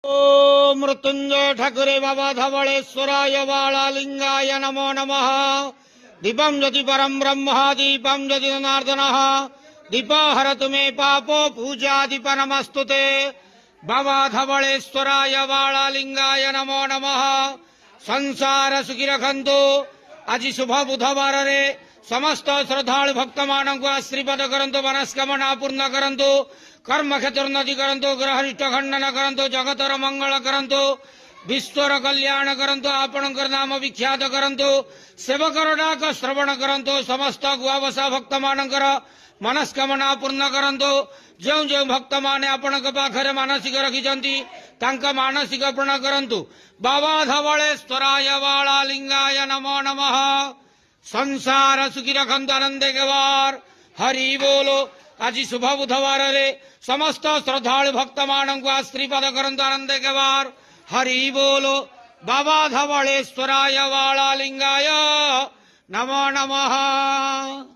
ओम मृत्युंजय ठाकुरे बाबा धवलेश्वराय वाळालिंगाय नमो नमः। दीपं ज्योति परम ब्रह्म दीपं ज्योति जनार्दन दीपा हरतु मे पापो पूजा दीप नमस्तुते। बाबा धवलेश्वराय वाळालिंगाय नमो नमः। संसार सुखी रखंतु। आज शुभ बुधवार रे समस्त श्रद्धालु भक्त मानक आशीर्वाद करंतु, मनस्कामना पूर्ण करंतु, कर्म क्षेत्रोन्नति करंतु, ग्रहरिष्ट खंडन करंतु, जगतर मंगल करंतु, विश्वर कल्याण करंतु, आपणकर नाम विख्यात करंतु, सेवकर डाक श्रवण करंतु, समस्त गुआवसा भक्त मानकर मनस्कामना पूर्ण करंतु। जो जो भक्त माने आपणक पाखरे मानसिक रखिछंती तांका मानसिक पूर्ण करंतु। बाबा धवलेश्वराय वाळालिंगाय नमो नमः। संसार सुखी रखंतु, आनंदे गवार हरि बोलो। आज शुभ बुधवार रे समस्त श्रद्धालु भक्त मानक आशीर्वाद करंतु, आनंदे गवार हरि बोलो। बाबा धवलेश्वराय वाळालिंगाय नमो नमः।